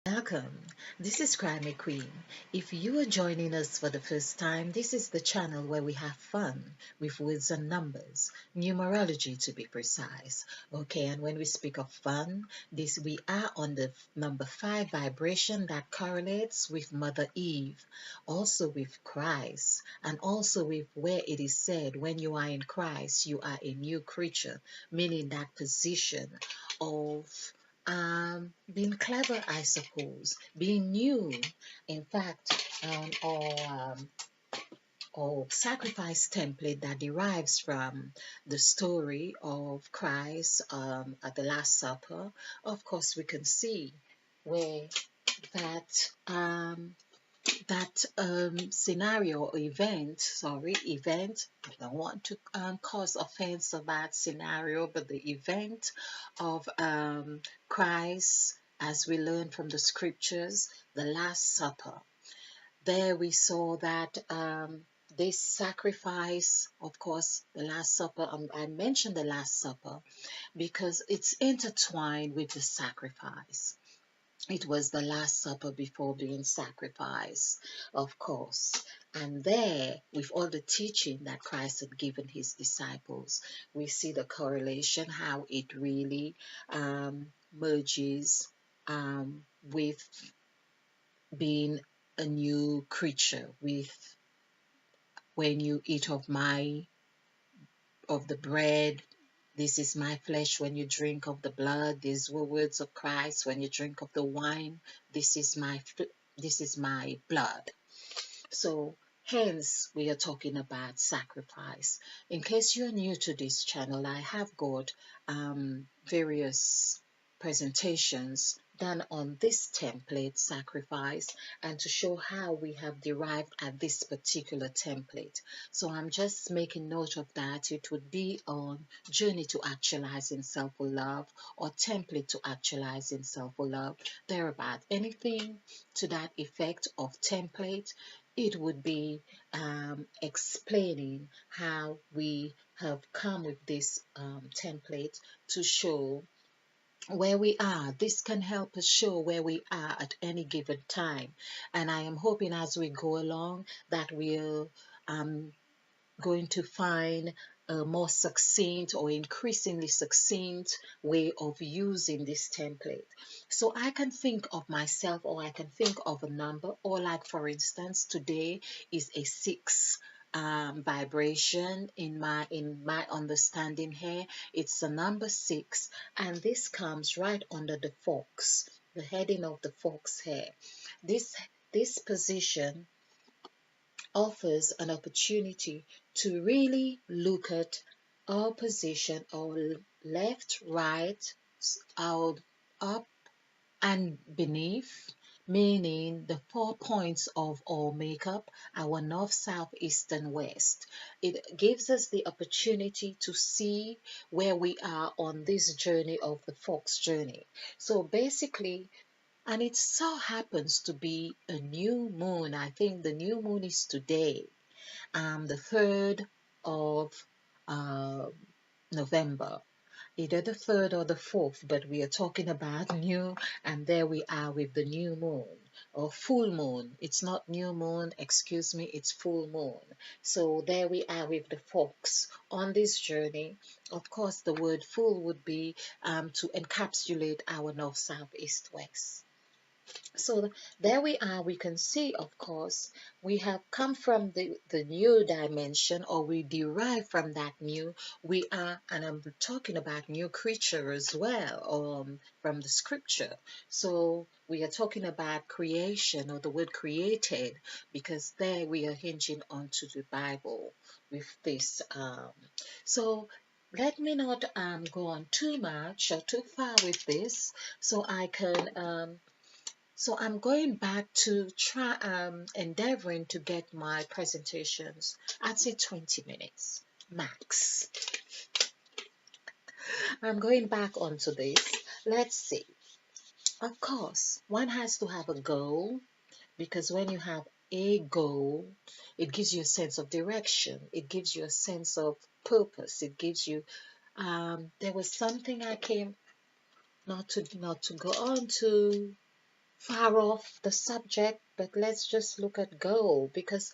Welcome. This is Grammy Queen. If you are joining us for the first time, this is the channel where we have fun with words and numbers, numerology to be precise. Okay, and when we speak of fun, this we are on the number 5 vibration that correlates with Mother Eve, also with Christ, and also with where it is said when you are in Christ, you are a new creature, meaning that position of being clever, I suppose, being new. In fact, or sacrifice template that derives from the story of Christ at the Last Supper. Of course, we can see where that scenario or event. I don't want to cause offense of that scenario, but the event of Christ, as we learn from the scriptures, the Last Supper. There we saw that this sacrifice, of course, the Last Supper. I mentioned the Last Supper because it's intertwined with the sacrifice. It was the Last Supper before being sacrificed, of course. And there, with all the teaching that Christ had given his disciples, we see the correlation, how it really merges with being a new creature, with when you eat of the bread, this is my flesh. When you drink of the blood, these were words of Christ. When you drink of the wine, this is this is my blood. So hence we are talking about sacrifice. In case you're new to this channel, I have got various presentations done on this template sacrifice, and to show how we have derived at this particular template. So I'm just making note of that. It would be on journey to actualizing self-love or template to actualizing self-love, thereabout. Anything to that effect of template, it would be explaining how we have come with this template to show where we are. This can help us show where we are at any given time. And I am hoping as we go along that we'll going to find a more succinct or increasingly succinct way of using this template. So I can think of myself, or I can think of a number, or like for instance, today is a 6 vibration in my understanding here. It's the number 6, and this comes right under the fox, the heading of the fox here. This position offers an opportunity to really look at our position, our left, right, our up and beneath, meaning the 4 points of our makeup, our north, south, east, and west. It gives us the opportunity to see where we are on this journey of the fox journey. So basically, and it so happens to be a new moon. I think the new moon is today, the 3rd of uh, November, either the 3rd or the 4th, but we are talking about new, and there we are with the new moon or full moon. It's not new moon, excuse me, it's full moon. So there we are with the fox on this journey. Of course, the word full would be to encapsulate our north, south, east, west. So there we are. We can see, of course, we have come from the new dimension, or we derive from that new. We are, and I'm talking about new creature as well, from the scripture. So we are talking about creation, or the word created, because there we are hinging onto the Bible with this. So let me not go on too much or too far with this, so I can so I'm going back to try endeavoring to get my presentations. I'd say 20 minutes max. I'm going back onto this. Let's see. Of course, one has to have a goal, because when you have a goal, it gives you a sense of direction. It gives you a sense of purpose. It gives you there was something I came not to go on to. far off the subject, but let's just look at goal, because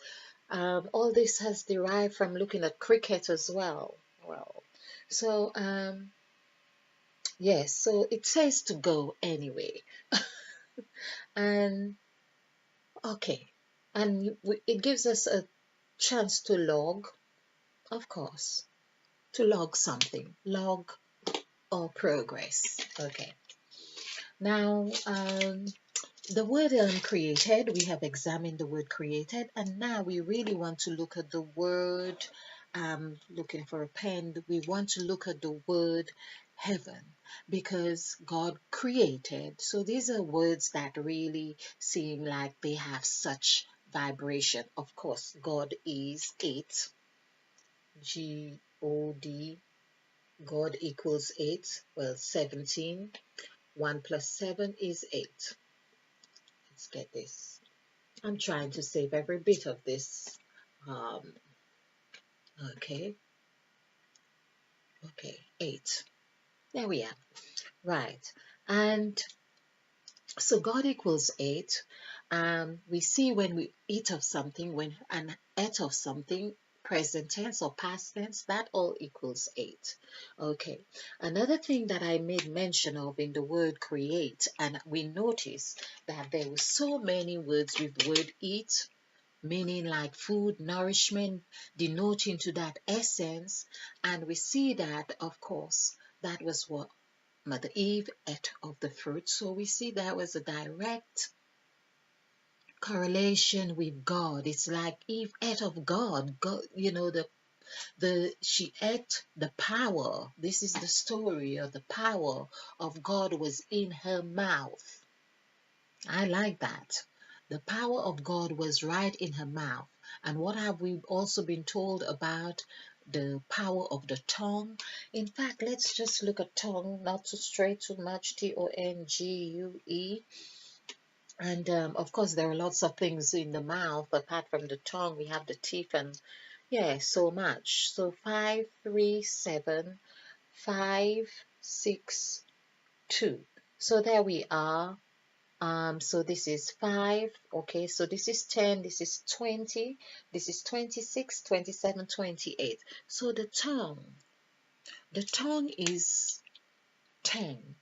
all this has derived from looking at cricket as well. Well, so yes, so it says to go anyway, and okay, and it gives us a chance to log, of course, to log something, log or progress. Okay, now the word created, we have examined the word created, and now we really want to look at the word, looking for a pen, we want to look at the word heaven, because God created. So these are words that really seem like they have such vibration. Of course, God is it, God, God equals 8, well, 17. 1 plus 7 is 8. Let's get this. I'm trying to save every bit of this. Um, okay, okay, 8. There we are. Right. And so God equals 8. We see when we eat of something, when an ate of something, present tense or past tense, that all equals 8. Okay. Another thing that I made mention of in the word create, and we notice that there were so many words with the word eat, meaning like food, nourishment, denoting to that essence. And we see that, of course, that was what Mother Eve ate of the fruit. So we see that was a direct correlation with God. It's like Eve ate of God. God, she ate the power. This is the story of the power of God was in her mouth. I like that. The power of God was right in her mouth. And what have we also been told about the power of the tongue? In fact, let's just look at tongue, not to stray too much, Tongue. And of course, there are lots of things in the mouth apart from the tongue. We have the teeth, and yeah, so much. So 5, 3, 7, 5, 6, 2. So there we are. So this is 5, okay, so this is 10, this is 20, this is 26, 27, 28. So the tongue is 10,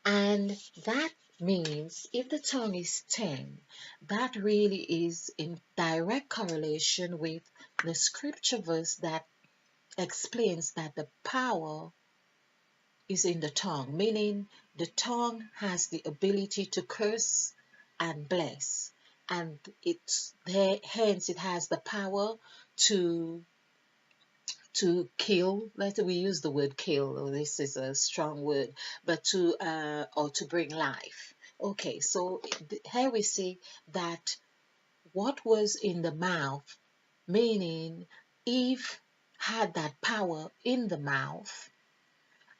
and that means if the tongue is 10, that really is in direct correlation with the scripture verse that explains that the power is in the tongue, meaning the tongue has the ability to curse and bless, and it's there, hence it has the power to kill. Let we use the word kill, or this is a strong word, but to or to bring life. Okay, so here we see that what was in the mouth, meaning Eve had that power in the mouth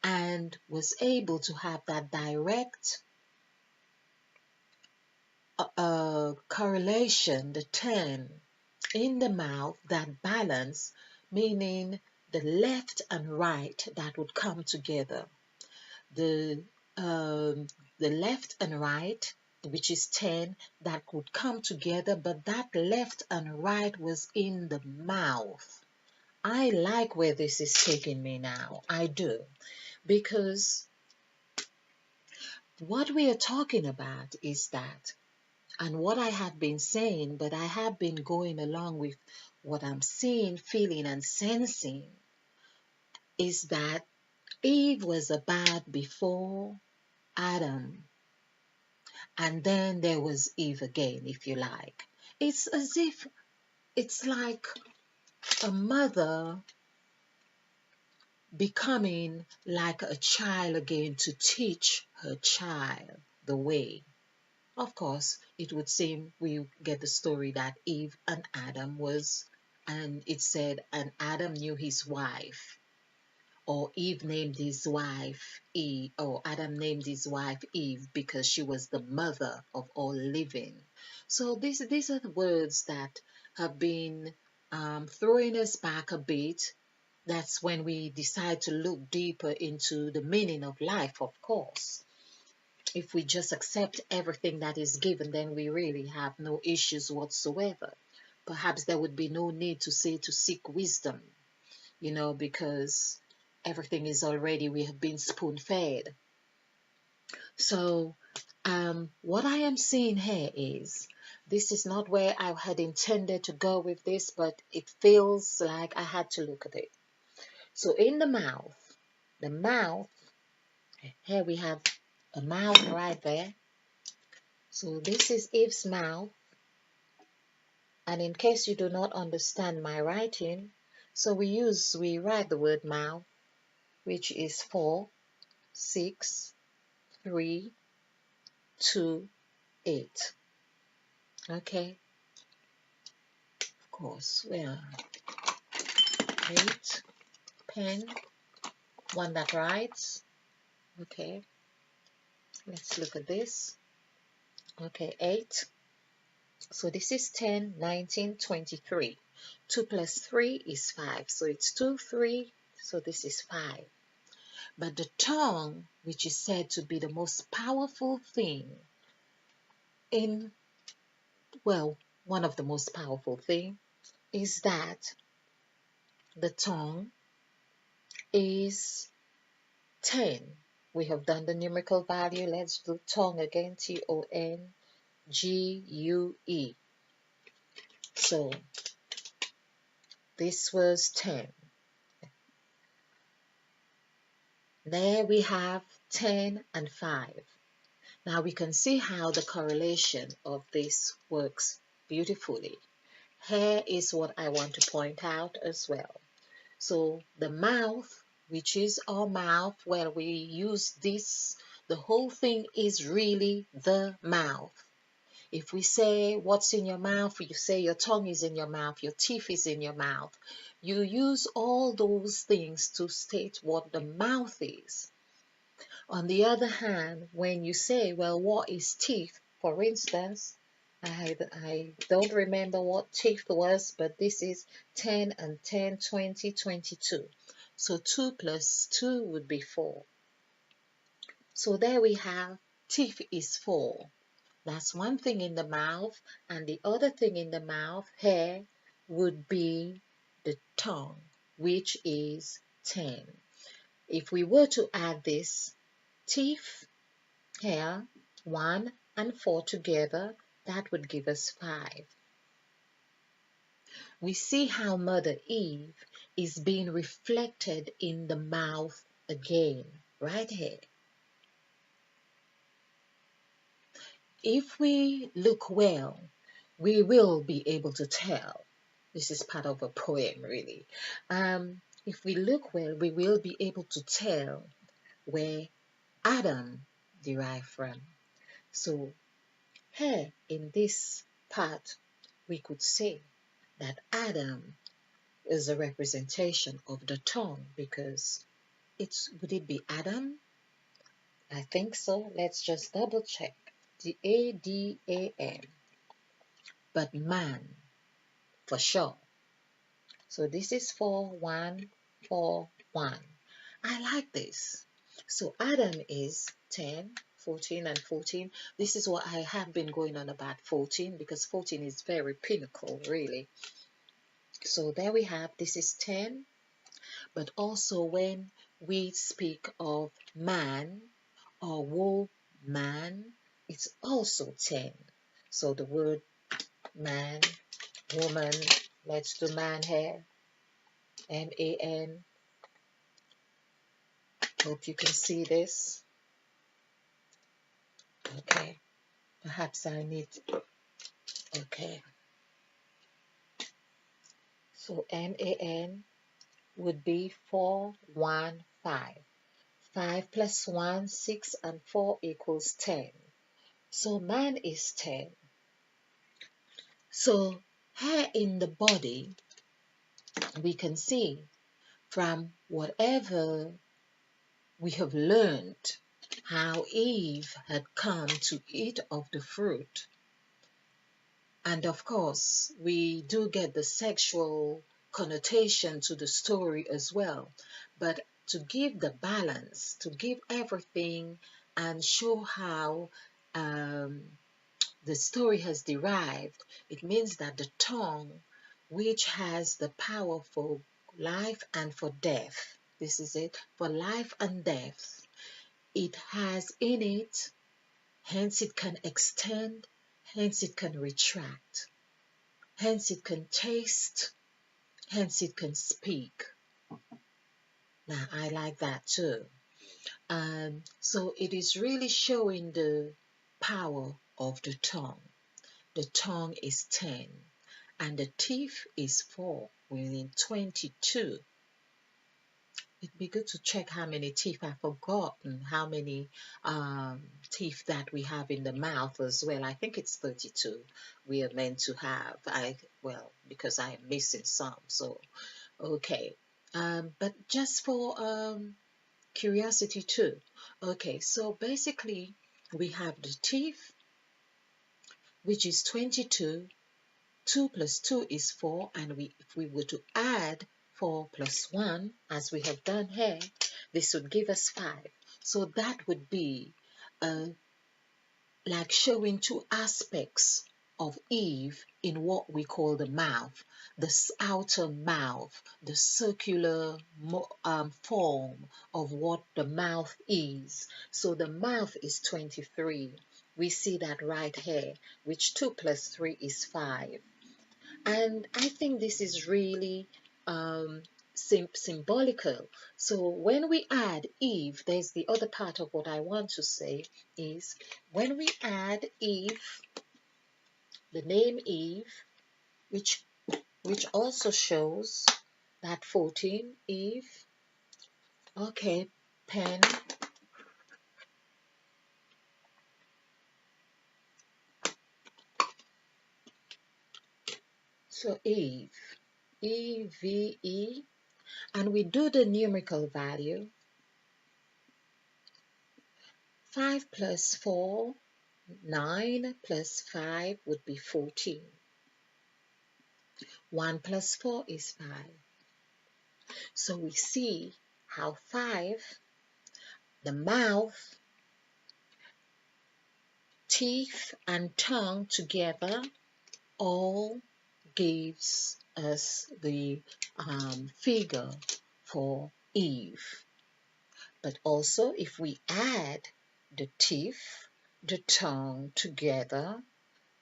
and was able to have that direct correlation, the 10 in the mouth, that balance, meaning the left and right that would come together. The um, the left and right, which is 10, that would come together, but that left and right was in the mouth. I like where this is taking me now. I do. Because what we are talking about is that, and what I have been saying, but I have been going along with what I'm seeing, feeling, and sensing, is that Eve was about before Adam, and then there was Eve again, if you like. It's as if it's like a mother becoming like a child again to teach her child the way. Of course, it would seem we get the story that Eve and Adam was, and it said, and Adam knew his wife, or Eve named his wife Eve, or Adam named his wife Eve because she was the mother of all living. So these are the words that have been throwing us back a bit. That's when we decide to look deeper into the meaning of life, of course. If we just accept everything that is given, then we really have no issues whatsoever. Perhaps there would be no need to say to seek wisdom, because everything is already, we have been spoon fed. So, what I am seeing here is, this is not where I had intended to go with this, but it feels like I had to look at it. So, in the mouth, here we have a mouth right there. So, this is Eve's mouth. And in case you do not understand my writing, so we write the word mouth, which is 4, 6, 3, 2, 8. Okay, of course, well, 8, pen, one that writes. Okay, let's look at this. Okay, 8. So this is 10, 19, 23. 2 plus 3 is 5. So it's 2, 3. So this is 5. But the tongue, which is said to be the most powerful thing in, well, one of the most powerful thing, is that the tongue is 10. We have done the numerical value. Let's do tongue again, Tongue. So this was 10. There we have 10 and 5. Now we can see how the correlation of this works beautifully. Here is what I want to point out as well. So the mouth, which is our mouth, where we use this, the whole thing is really the mouth. If we say what's in your mouth, you say your tongue is in your mouth, your teeth is in your mouth. You use all those things to state what the mouth is. On the other hand, when you say, well, what is teeth, for instance, I don't remember what teeth was, but this is 10 and 10, 20, 22. So 2 plus 2 would be 4. So there we have teeth is 4. That's one thing in the mouth, and the other thing in the mouth here would be the tongue, which is 10. If we were to add this teeth here, 1 and 4 together, that would give us 5. We see how Mother Eve is being reflected in the mouth again, right here. If we look well, we will be able to tell. This is part of a poem, really. If we look well, we will be able to tell where Adam derived from. So here in this part, we could say that Adam is a representation of the tongue, because would it be Adam? I think so. Let's just double check. The Adam, but man for sure. So this is 4, 1, 4, 1. I like this. So Adam is 10, 14, and 14. This is what I have been going on about 14, because 14 is very pinnacle, really. So there we have, this is 10. But also when we speak of man or woman, it's also 10. So the word man, woman, let's do man here, man. Hope you can see this. Okay, perhaps I need, okay. So man would be 4, 1, 5. 5 plus 1, 6, and 4 equals 10. So man is 10. So here in the body, we can see from whatever we have learned how Eve had come to eat of the fruit. And of course, we do get the sexual connotation to the story as well. But to give the balance, to give everything and show how the story has derived. It means that the tongue, which has the power for life and for death, this is it, for life and death, it has in it, hence it can extend, hence it can retract, hence it can taste, hence it can speak. Now, I like that too. So it is really showing the power of the tongue. The tongue is 10 and the teeth is 4, meaning 22. It'd be good to check how many teeth. I've forgotten how many teeth that we have in the mouth as well. I think it's 32 we are meant to have. Well, because I am missing some. So, okay. But just for curiosity too. Okay, so basically we have the teeth, which is 22. 2 plus 2 is 4, and if we were to add 4 plus 1, as we have done here, this would give us 5. So that would be uh, like showing two aspects of Eve in what we call the mouth, the outer mouth, the circular form of what the mouth is. So the mouth is 23. We see that right here, which 2 plus 3 is 5. And I think this is really symbolical. So when we add Eve, there's the other part of what I want to say is when we add Eve, the name Eve, which also shows that 14, Eve, okay, pen, so Eve, EVE, and we do the numerical value, 5 plus 4, 9 plus 5 would be 14. 1 plus 4 is 5. So we see how 5, the mouth, teeth, and tongue together all gives us the figure for Eve. But also if we add the teeth, the tongue together,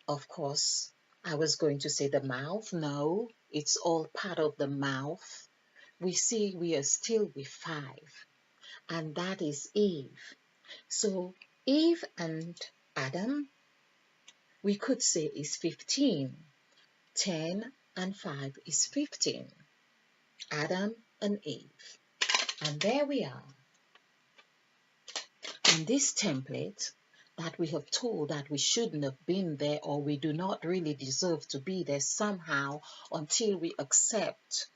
of course, I was going to say the mouth. No, it's all part of the mouth. We see we are still with 5, and that is Eve. So Eve and Adam, we could say is 15. 10 and 5 is 15. Adam and Eve. And there we are. In this template that we have told that we shouldn't have been there, or we do not really deserve to be there somehow until we accept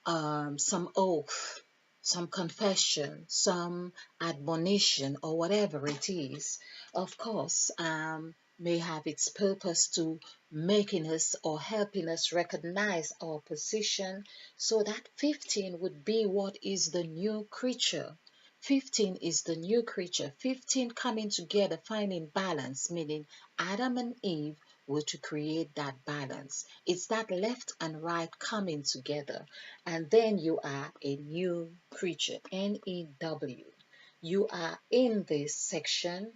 some oath, some confession, some admonition, or whatever it is, of course, may have its purpose to making us or helping us recognize our position. So that 15 would be what is the new creature. 15 is the new creature. 15 coming together, finding balance, meaning Adam and Eve were to create that balance. It's that left and right coming together. And then you are a new creature, N-E-W. You are in this section,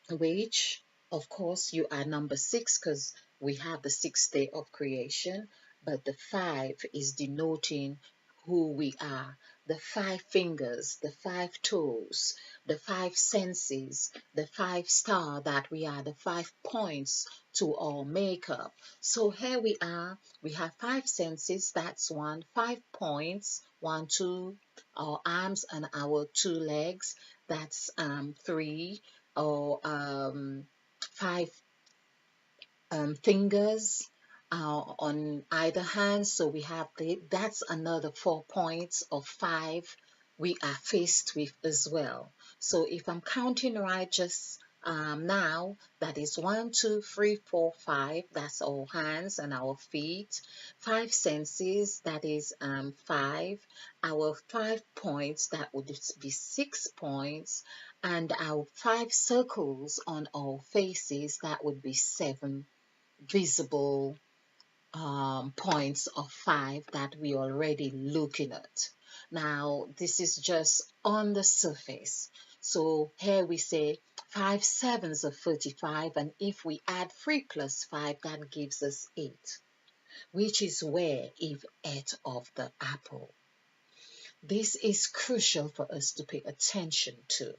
which, of course, you are number 6 because we have the 6th day of creation, but the 5 is denoting who we are. The 5 fingers, the 5 toes, the 5 senses, the 5 star that we are, the 5 points to our makeup. So here we are, we have 5 senses, that's 1, 5 points, 1, 2, our arms and our 2 legs, that's 3, or 5 fingers on either hand. So we have that's another 4 points of 5 we are faced with as well. So if I'm counting right, just now, that is 1, 2, 3, 4, 5. That's our hands and our feet. 5 senses, that is 5. Our 5 points, that would be 6 points. and our 5 circles on our faces, that would be 7 visible points of 5 that we already looking at. Now, this is just on the surface. So here we say 5 sevens of 35, and if we add 3 plus 5, that gives us 8, which is where if ate of the apple. This is crucial for us to pay attention to.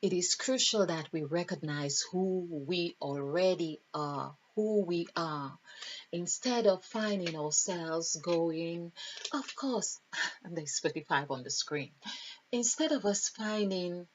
It is crucial that we recognize who we already are, who we are, instead of finding ourselves going, of course, and there's 35 on the screen, instead of us finding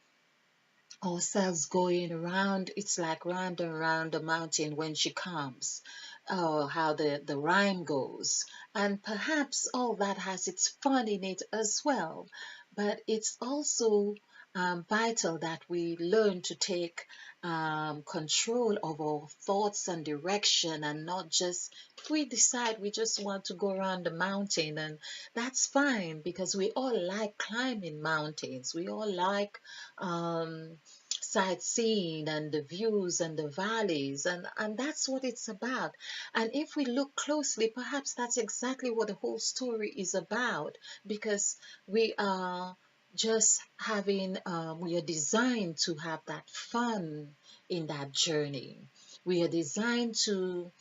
ourselves going around, it's like round and round the mountain when she comes. Oh, how the rhyme goes. And perhaps all that has its fun in it as well. But it's also vital that we learn to take control of our thoughts and direction, and not just, if we decide we just want to go around the mountain, and that's fine, because we all like climbing mountains. We all like um, sightseeing and the views and the valleys, and that's what it's about. And if we look closely, perhaps that's exactly what the whole story is about, because we are just having we are designed to have that fun in that journey. We are designed to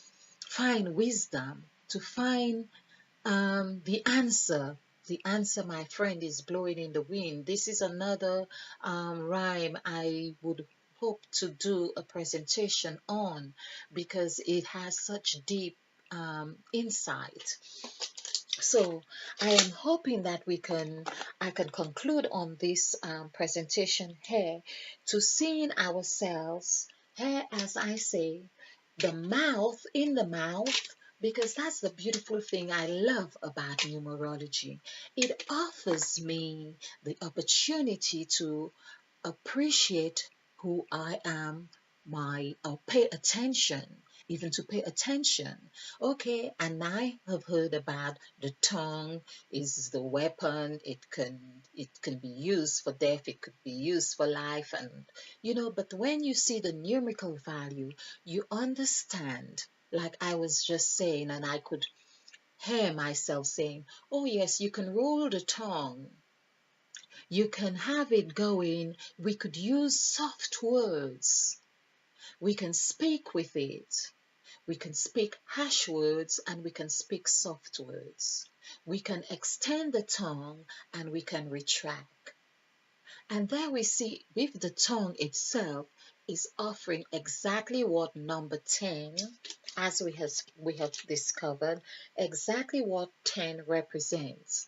find wisdom, to find the answer. The answer, my friend, is blowing in the wind. This is another rhyme I would hope to do a presentation on, because it has such deep insight. So I am hoping that I can conclude on this presentation here, to seeing ourselves here, as I say, the mouth in the mouth, because that's the beautiful thing I love about numerology. It offers me the opportunity to appreciate who I am, my pay attention, even to pay attention. Okay, and I have heard about the tongue is the weapon. It can be used for death, it could be used for life, and but when you see the numerical value, you understand. Like I was just saying, and I could hear myself saying, oh yes, you can roll the tongue, you can have it going. We could use soft words. We can speak with it. We can speak harsh words and we can speak soft words. We can extend the tongue and we can retract. And there we see with the tongue itself is offering exactly what number 10, as we have discovered, exactly what 10 represents.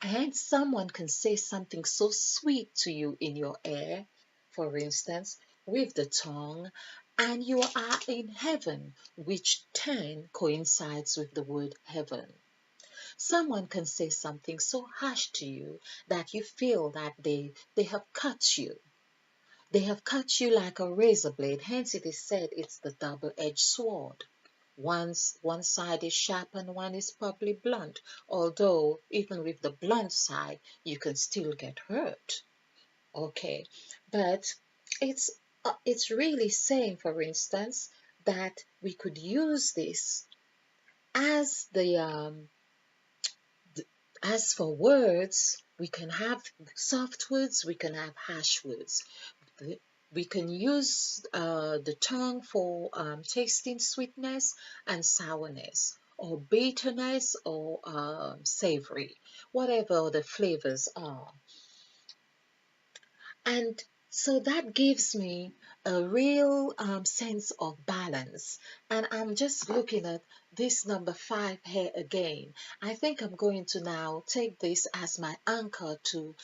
And someone can say something so sweet to you in your ear, for instance, with the tongue, and you are in heaven, which 10 coincides with the word heaven. Someone can say something so harsh to you that you feel that they have cut you. They have cut you like a razor blade. Hence, it is said it's the double-edged sword. One side is sharp and one is probably blunt. Although, even with the blunt side, you can still get hurt. Okay, but it's really saying, for instance, that we could use this as as for words. We can have soft words, we can have harsh words. We can use the tongue for tasting sweetness and sourness, or bitterness, or savory, whatever the flavors are. And so that gives me a real sense of balance. And I'm just looking at this number 5 here again. I think I'm going to now take this as my anchor to,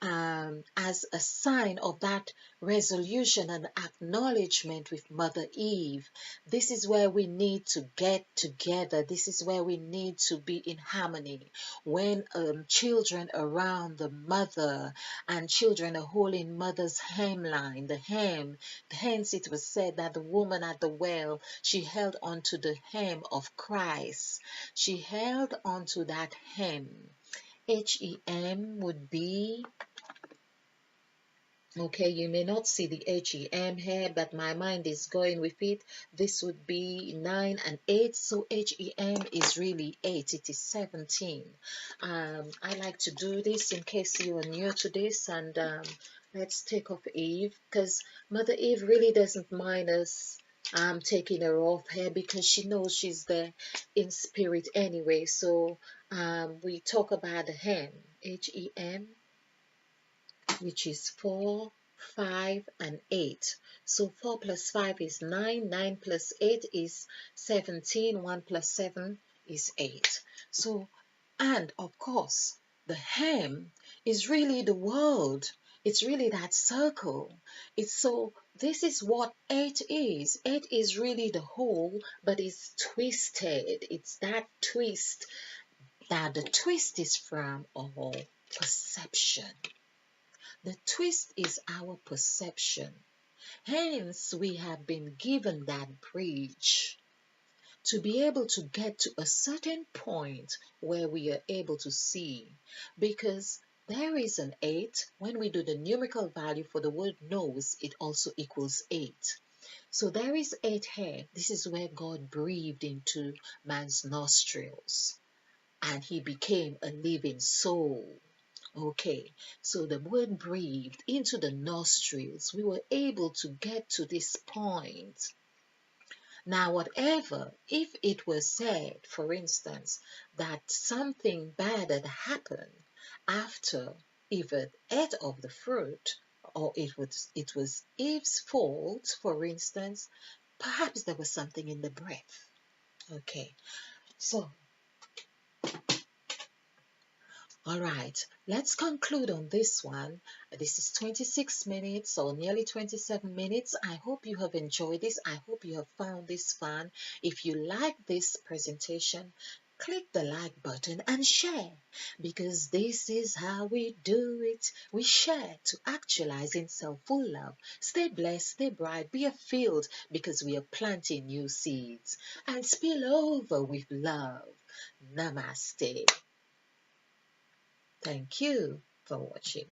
as a sign of that resolution and acknowledgement with Mother Eve. This is where we need to get together. This is where we need to be in harmony. When children around the mother, and children are holding mother's hemline, the hem. Hence it was said that the woman at the well, she held onto the hem of Christ. She held onto that hem. Hem would be Okay, you may not see the HEM here, but my mind is going with it. This would be 9 and 8, so HEM is really 8. It is 17. I like to do this in case you are new to this, and let's take off Eve, because Mother Eve really doesn't mind us taking her off here because she knows she's there in spirit anyway. So we talk about the hem, HEM, which is 4, 5, and 8. So 4 plus 5 is 9, 9 plus 8 is 17, 1 plus 7 is 8. So, and of course, the hem is really the world. It's really that circle. It's so, this is what 8 is. 8 is really the whole, but it's twisted. It's that twist. That the twist is from our perception. The twist is our perception. Hence, we have been given that bridge to be able to get to a certain point where we are able to see. Because there is an 8. When we do the numerical value for the word nose, it also equals 8. So there is 8 here. This is where God breathed into man's nostrils and he became a living soul. Okay, so the word breathed into the nostrils. We were able to get to this point. Now, whatever, if it was said, for instance, that something bad had happened after Eve ate of the fruit, or it was Eve's fault, for instance, perhaps there was something in the breath. Okay, so all right, let's conclude on this one. This is 26 minutes or nearly 27 minutes. I hope you have enjoyed this. I hope you have found this fun. If you like this presentation, click the like button and share, because this is how we do it. We share to actualize in self-full love. Stay blessed, stay bright, be a field, because we are planting new seeds, and spill over with love. Namaste. Thank you for watching.